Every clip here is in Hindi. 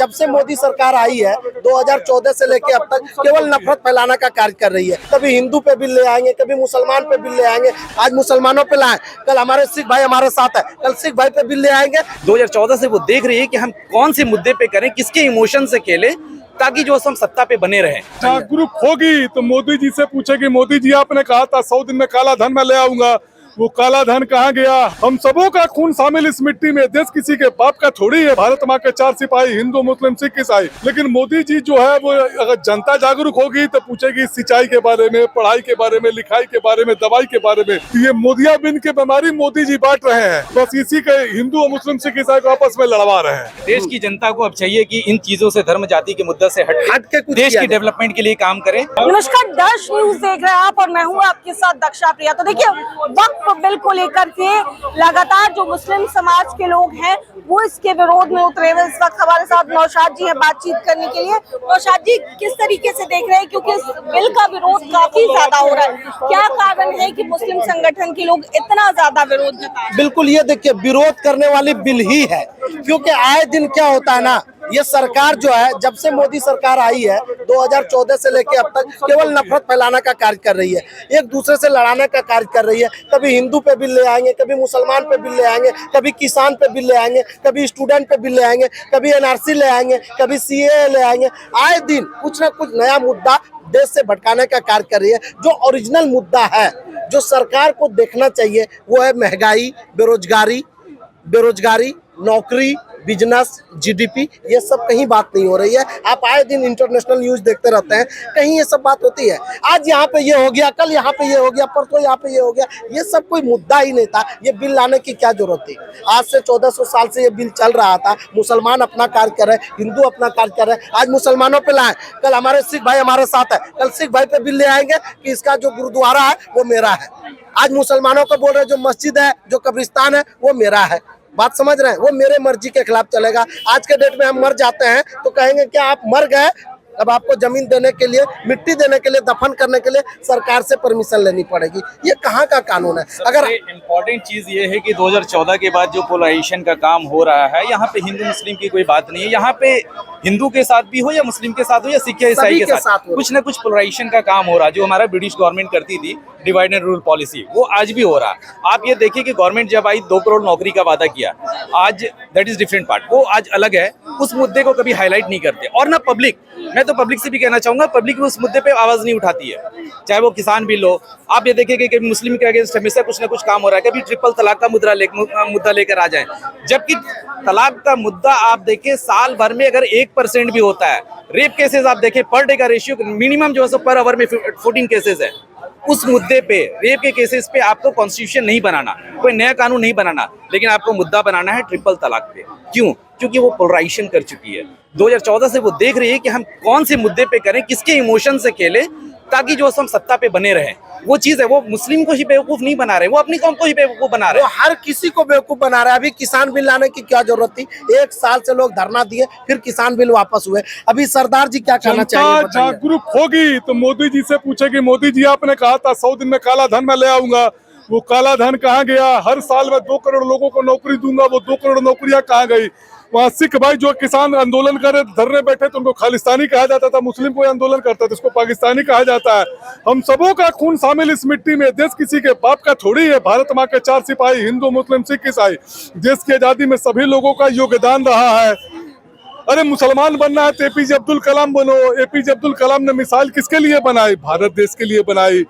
जब से मोदी सरकार आई है 2014 से लेके अब तक केवल नफरत फैलाने का कार्य कर रही है। कभी हिंदू पे बिल ले आएंगे, कभी मुसलमान पे बिल ले आएंगे। आज मुसलमानों पे लाए, कल हमारे सिख भाई हमारे साथ है, कल सिख भाई पे बिल ले आएंगे। 2014 से वो देख रही है कि हम कौन से मुद्दे पे करें, किसके इमोशन से खेलें, ताकि जो हम सत्ता पे बने रहें। जागरूक होगी तो मोदी जी से पूछेगी, मोदी जी आपने कहा था 100 दिन में काला धन मैं ले आऊंगा, वो काला धन कहाँ गया? हम सबों का खून शामिल इस मिट्टी में, देश किसी के बाप का थोड़ी है। भारत माँ के 4 सिपाही, हिंदू मुस्लिम सिख ईसाई। लेकिन मोदी जी जो है वो, अगर जनता जागरूक होगी तो पूछेगी सिंचाई के बारे में, पढ़ाई के बारे में, लिखाई के बारे में, दवाई के बारे में। ये मोदिया बिन के बीमारी मोदी जी बांट रहे हैं, बस इसी के हिंदू और मुस्लिम सिख ईसाई को आपस में लड़वा रहे हैं। देश की जनता को अब चाहिए कि इन चीजों से, धर्म जाति के मुद्दे से हट के देश की डेवलपमेंट के लिए काम करें। नमस्कार, दर्श न्यूज देख रहे हैं आप और मैं हूं आपके साथ दक्षा प्रिया। तो देखिए, वक्फ बिल को लेकर के लगातार जो मुस्लिम समाज के लोग हैं वो इसके विरोध में उतरे हुए। इस वक्त हमारे साथ नौशाद जी हैं बातचीत करने के लिए। नौशाद जी, किस तरीके से देख रहे हैं, क्योंकि इस बिल का विरोध काफी ज्यादा हो रहा है, क्या कारण है कि मुस्लिम संगठन के लोग इतना ज्यादा विरोध जता रहे हैं? बिल्कुल, ये देखिए विरोध करने वाली बिल ही है, क्योंकि आए दिन क्या होता है ना, ये सरकार जो है जब से मोदी सरकार आई है 2014 से लेके अब तक केवल नफरत फैलाने का कार्य कर रही है, एक दूसरे से लड़ाने का कार्य कर रही है। कभी हिंदू पे बिल ले आएंगे, कभी मुसलमान पे बिल ले आएंगे, कभी किसान पे बिल ले आएंगे, कभी स्टूडेंट पे बिल ले आएंगे, कभी एनआरसी ले आएंगे, कभी सीएए ले आएंगे। आए दिन कुछ ना कुछ नया मुद्दा देश से भटकाने का कार्य कर रही है। जो ओरिजिनल मुद्दा है, जो सरकार को देखना चाहिए, वो है महंगाई, बेरोजगारी, नौकरी, बिजनेस, जीडीपी। ये सब कहीं बात नहीं हो रही है। आप आए दिन इंटरनेशनल न्यूज देखते रहते हैं, कहीं ये सब बात होती है। आज यहाँ पे ये हो गया, कल यहाँ पे ये हो गया, परसों यहाँ पे ये हो गया। ये सब कोई मुद्दा ही नहीं था। ये बिल लाने की क्या जरूरत थी? आज से 1400 साल से ये बिल चल रहा था। मुसलमान अपना कार्य कर रहे, हिंदू अपना कार्य कर रहे। आज मुसलमानों पे लाए, कल हमारे सिख भाई हमारे साथ है, कल सिख भाई पे बिल ले आएंगे कि इसका जो गुरुद्वारा है वो मेरा है। आज मुसलमानों को बोल रहे जो मस्जिद है, जो कब्रिस्तान है, वो मेरा है। बात समझ रहे हैं? वो मेरे मर्जी के खिलाफ चलेगा। आज के डेट में हम मर जाते हैं तो कहेंगे कि आप मर गए, अब आपको जमीन देने के लिए, मिट्टी देने के लिए, दफन करने के लिए सरकार से परमिशन लेनी पड़ेगी। ये कहाँ का कानून है? अगर इम्पोर्टेंट चीज ये है कि 2014 के बाद जो पोलराइजेशन का काम हो रहा है, यहाँ पे हिंदू मुस्लिम की कोई बात नहीं है। यहाँ पे हिंदू के साथ भी हो या मुस्लिम के साथ हो या सिख या ईसाई के साथ कुछ ना कुछ पोलराइजेशन का काम हो रहा है। जो हमारा ब्रिटिश गवर्नमेंट करती थी, डिवाइड एंड रूल पॉलिसी, वो आज भी हो रहा है। आप ये देखिए कि गवर्नमेंट जब आई 2 करोड़ नौकरी का वादा किया, आज दैट इज डिफरेंट पार्ट, वो आज अलग है। उस मुद्दे को कभी हाईलाइट नहीं करते। और ना पब्लिक, मैं तो पब्लिक से भी कहना चाहूंगा, पब्लिक भी उस मुद्दे पे आवाज नहीं उठाती है, चाहे वो किसान बिल हो। आप ये देखिए कि कभी मुस्लिम के अगेंस्ट हमेशा कुछ ना कुछ काम हो रहा है। कभी ट्रिपल तलाक का मुद्दा लेकर आ जाए, जबकि तलाक का मुद्दा आप देखिए साल भर में अगर 1% भी होता है। रेप केसेस आप देखें, पर डे का रेशियो मिनिमम जो है पर आवर में 14 केसेस है। उस मुद्दे पे, रेप के केसेस पे आपको कॉन्स्टिट्यूशन नहीं बनाना, कोई नया कानून नहीं बनाना, लेकिन आपको मुद्दा बनाना है ट्रिपल तलाक पे। क्यों? क्योंकि वो पोलराइजेशन कर चुकी है। 2014 से वो देख रही है कि हम कौन से मुद्दे पे करें, किसके इमोशन से खेलें, ताकि जो हम सत्ता पे बने रहें। वो चीज है, वो मुस्लिम को ही बेवकूफ नहीं बना रहे, वो अपनी कौम को ही बेवकूफ बना रहे हैं। हर किसी को बेवकूफ बना रहा है। अभी किसान बिल लाने की क्या जरूरत थी? 1 साल से लोग धरना दिए, फिर किसान बिल वापस हुए। अभी सरदार जी क्या कहना चाहिए? जागरूक होगी तो मोदी जी से पूछेगी, मोदी जी आपने कहा था 100 दिन में काला धन मैं ले आऊंगा, वो काला धन कहाँ गया? हर साल मैं 2 करोड़ लोगों को नौकरी दूंगा, वो 2 करोड़ नौकरियां कहाँ गई? वहाँ सिख भाई जो किसान आंदोलन करे, धरने बैठे, तो उनको खालिस्तानी कहा जाता था। मुस्लिम कोई आंदोलन करता था, इसको पाकिस्तानी कहा जाता है। हम सबों का खून शामिल इस मिट्टी में, देश किसी के बाप का थोड़ी है। भारत माँ के 4 सिपाही, हिंदू मुस्लिम सिख ईसाई। देश की आजादी में सभी लोगों का योगदान रहा है। अरे मुसलमान बनना है तो एपीजे अब्दुल कलाम बनो। एपीजे अब्दुल कलाम ने मिसाइल किसके लिए बनाई? भारत देश के लिए बनाई।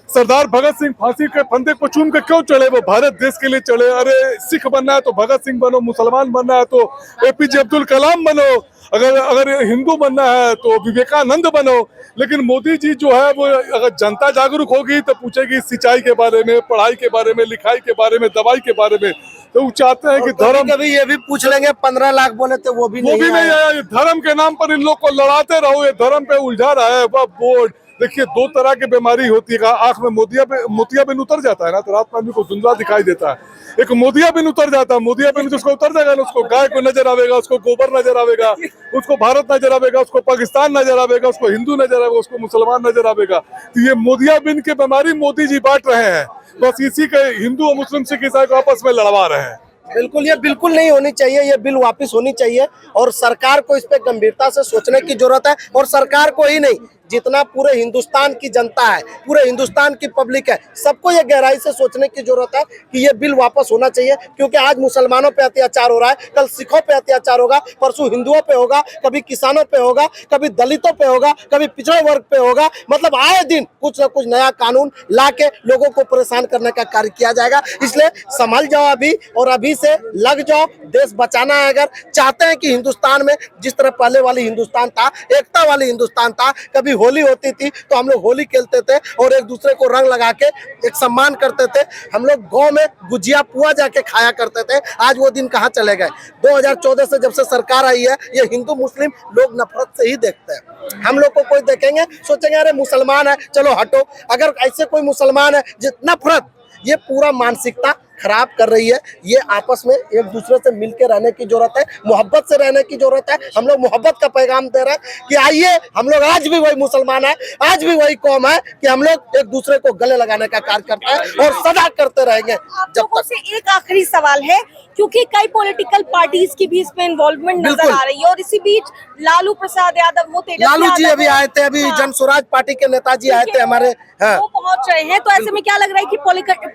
सरदार भगत सिंह फांसी के फंदे को चूम के क्यों चढ़े? वो भारत देश के लिए चढ़े। अरे सिख बनना है तो भगत सिंह बनो, मुसलमान बनना है तो एपीजे अब्दुल कलाम बनो, अगर हिंदू बनना है तो विवेकानंद बनो। लेकिन मोदी जी जो है वो, अगर जनता जागरूक होगी तो पूछेगी सिंचाई के बारे में, पढ़ाई के बारे में, लिखाई के बारे में, दवाई के बारे में। तो वो चाहते हैं कि धर्म, कभी ये भी पूछ लेंगे 15 लाख बोले थे, वो भी नहीं आया। धर्म के नाम पर इन लोग को लड़ाते रहो, ये धर्म पे उलझा रहा है। वह बोर्ड देखिए, 2 तरह की बीमारी होती है। आंख में मोतिया बिन उतर जाता है ना, तो रात में आदमी को धुंधला दिखाई देता है। एक मोतिया बिन उतर जाता है, मोतिया बिन जिसको उतर जाएगा ना, उसको गाय को नजर आवेगा, उसको गोबर नजर आवेगा, उसको भारत नजर आवेगा, उसको पाकिस्तान नजर आवेगा, उसको हिंदू नजर आवेगा, उसको मुसलमान नजर आवेगा। तो ये मोतिया बिन की बीमारी मोदी जी बांट रहे हैं, बस इसी के हिंदू और मुस्लिम सिख ईसाई को आपस में लड़वा रहे हैं। बिल्कुल, ये बिल्कुल नहीं होनी चाहिए, ये बिल वापस होनी चाहिए और सरकार को इस पे गंभीरता से सोचने की जरूरत है। और सरकार को ही नहीं, जितना पूरे हिंदुस्तान की जनता है, पूरे हिंदुस्तान की पब्लिक है, सबको ये गहराई से सोचने की जरूरत है कि ये बिल वापस होना चाहिए। क्योंकि आज मुसलमानों पे अत्याचार हो रहा है, कल सिखों पे अत्याचार होगा, परसों हिंदुओं पे होगा, कभी किसानों पे होगा, कभी दलितों पे होगा, कभी पिछड़े वर्ग पे होगा। मतलब आए दिन कुछ न कुछ नया कानून ला के लोगों को परेशान करने का कार्य किया जाएगा। इसलिए संभल जाओ अभी और अभी से लग जाओ, देश बचाना है। अगर चाहते हैं कि हिंदुस्तान में जिस तरह पहले वाली हिंदुस्तान था, एकता वाली हिंदुस्तान था, कभी होली होती थी तो हम लोग होली खेलते थे और एक दूसरे को रंग लगा के एक सम्मान करते थे। हम लोग गांव में गुजिया पुआ जाके खाया करते थे। आज वो दिन कहाँ चले गए? 2014 से जब से सरकार आई है, ये हिंदू मुस्लिम लोग नफरत से ही देखते हैं। हम लोग को कोई देखेंगे सोचेंगे अरे मुसलमान है, चलो हटो। अगर ऐसे कोई मुसलमान है जितना नफरत, ये पूरा मानसिकता खराब कर रही है। ये आपस में एक दूसरे से मिलकर रहने की जरूरत है, मोहब्बत से रहने की जरूरत है। हम लोग मोहब्बत का पैगाम दे रहे हैं कि आइए, हम लोग आज भी वही मुसलमान है, आज भी वही कौम है कि हम लोग एक दूसरे को गले लगाने का कार्य करते हैं और सदा करते रहेंगे आप जब लोगों तक। से एक आखिरी सवाल है, क्योंकि कई पॉलिटिकल पार्टीज की भी इसमें इन्वॉल्वमेंट नजर बिल्कुल। आ रही है और इसी बीच लालू प्रसाद यादव, वो तेजस्वी लालू जी यादव अभी आए थे, अभी हाँ। जन स्वराज पार्टी के नेताजी आए थे हमारे। हाँ, वो पहुंच रहे हैं, तो ऐसे में क्या लग रहा है कि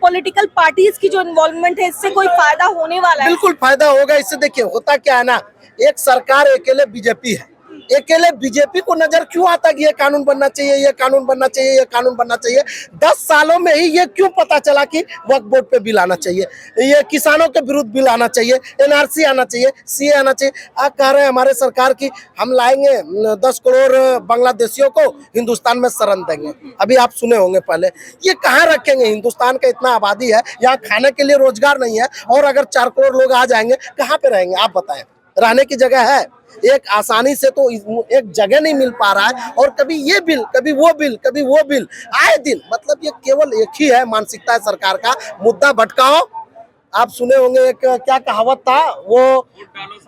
पॉलिटिकल पार्टीज की जो इन्वॉल्वमेंट है, इससे कोई फायदा होने वाला है? बिल्कुल फायदा होगा इससे। देखिए होता क्या है ना, एक सरकार अकेले बीजेपी है, अकेले बीजेपी को नजर क्यों आता कि ये कानून बनना चाहिए, ये कानून बनना चाहिए, ये कानून बनना चाहिए? 10 सालों में ही ये क्यों पता चला कि वक्फ बोर्ड पे बिल आना चाहिए, ये किसानों के विरुद्ध बिल आना चाहिए, एनआरसी आना चाहिए, सीए आना चाहिए। आप कह रहे हैं हमारे सरकार की हम लाएंगे 10 करोड़ बांग्लादेशियों को हिंदुस्तान में शरण देंगे। अभी आप सुने होंगे पहले, ये कहाँ रखेंगे? हिंदुस्तान का इतना आबादी है, यहाँ खाने के लिए रोजगार नहीं है और अगर 4 करोड़ लोग आ जाएंगे कहाँ पे रहेंगे? आप बताएं, रहने की जगह है? एक आसानी से तो एक जगह नहीं मिल पा रहा है और कभी ये बिल, कभी वो बिल, कभी वो बिल, आए दिन। मतलब ये केवल एक ही है मानसिकता है सरकार का, मुद्दा भटकाओ। आप सुने होंगे एक क्या कहावत था, वो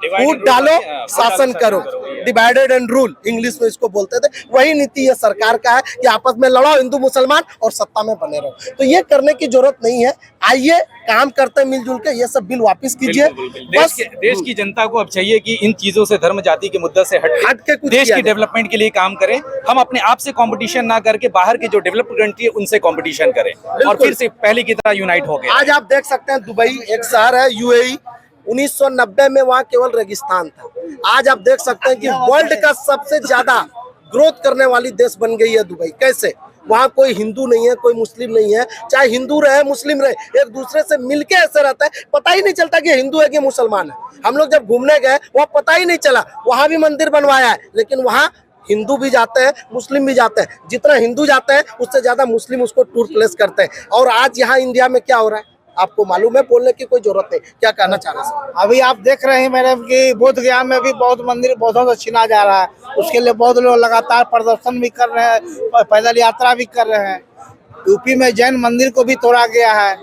फूट डालो शासन करो, डिवाइडेड एंड रूल इंग्लिश में इसको बोलते थे। वही नीति ये सरकार का है कि आपस में लड़ाओ हिंदू मुसलमान और सत्ता में बने रहो। तो ये करने की जरूरत नहीं है। आइए काम करते मिलजुल के, ये सब बिल वापस कीजिए। बस देश की जनता को अब चाहिए कि इन चीजों से, धर्म जाति के मुद्दे से हट के कुछ देश किया की जाए। डेवलपमेंट के लिए काम करें। हम अपने आप से कंपटीशन ना करके बाहर के जो डेवलप्ड कंट्री है उनसे कंपटीशन करें और फिर से पहले की तरह यूनाइट हो गए। आज आप देख सकते हैं दुबई एक शहर है, यूएई, 1990 में वहाँ केवल रेगिस्तान था। आज आप देख सकते हैं कि वर्ल्ड का सबसे ज्यादा ग्रोथ करने वाली देश बन गई है दुबई। कैसे? वहाँ कोई हिंदू नहीं है, कोई मुस्लिम नहीं है, चाहे हिंदू रहे मुस्लिम रहे, एक दूसरे से मिलके ऐसे रहता है, पता ही नहीं चलता कि हिंदू है कि मुसलमान है। हम लोग जब घूमने गए वहाँ पता ही नहीं चला, वहाँ भी मंदिर बनवाया है, लेकिन वहाँ हिंदू भी जाते हैं, मुस्लिम भी जाते हैं। जितना हिंदू जाते हैं उससे ज्यादा मुस्लिम उसको टूर प्लेस करते हैं। और आज यहाँ इंडिया में क्या हो रहा है आपको मालूम है, बोलने की कोई जरूरत नहीं। क्या कहना चाह रहे हैं? अभी आप देख रहे हैं मैडम कि बोध गया में भी बौद्ध मंदिर बौद्धों से छीना जा रहा है। उसके लिए बौद्ध लोग लगातार प्रदर्शन भी कर रहे हैं, पैदल यात्रा भी कर रहे हैं। यूपी में जैन मंदिर को भी तोड़ा गया है।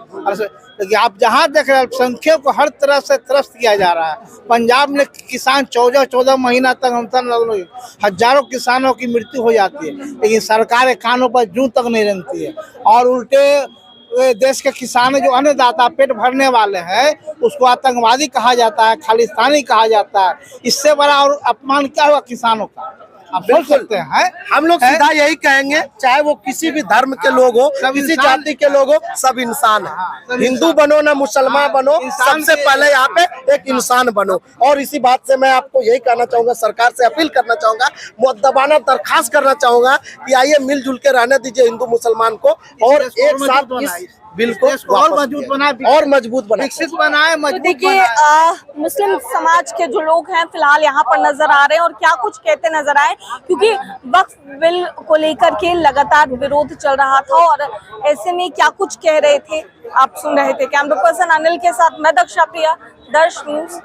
लेकिन आप जहाँ देख रहे हैं अल्पसंख्यकों को हर तरफ से त्रस्त किया जा रहा है। पंजाब में किसान 14 महीना तक हजारों किसानों की मृत्यु हो जाती है, लेकिन सरकार कानों पर जूं तक नहीं रखती है। और उल्टे देश के किसान जो अन्नदाता पेट भरने वाले हैं उसको आतंकवादी कहा जाता है, खालिस्तानी कहा जाता है। इससे बड़ा और अपमान क्या हुआ किसानों का? आप सोच सकते हैं। हम लोग सीधा यही कहेंगे, चाहे वो किसी भी धर्म के लोग हो, किसी जाति के लोग हो, सब इंसान है। हिंदू बनो ना मुसलमान बनो, सबसे पहले यहाँ पे एक इंसान बनो। और इसी बात से मैं आपको यही कहना चाहूंगा, सरकार से अपील करना चाहूंगा, मुअद्दबाना दरखास्त करना चाहूंगा कि आइए मिलजुल के रहने दीजिए हिंदू मुसलमान को और एक साथ इस बिल को और मजबूत बनाए, और मजबूत बनाए, विकसित बनाए, तो मजबूत देखिए मुस्लिम समाज के जो लोग हैं फिलहाल यहाँ पर नजर आ रहे हैं और क्या कुछ कहते नजर आए, क्योंकि वक्फ बिल को लेकर के लगातार विरोध चल रहा था और ऐसे में क्या कुछ कह रहे थे आप सुन रहे थे। कैमरा पर्सन अनिल के साथ मैं दक्षा प्रिया, दर्श न्यूज।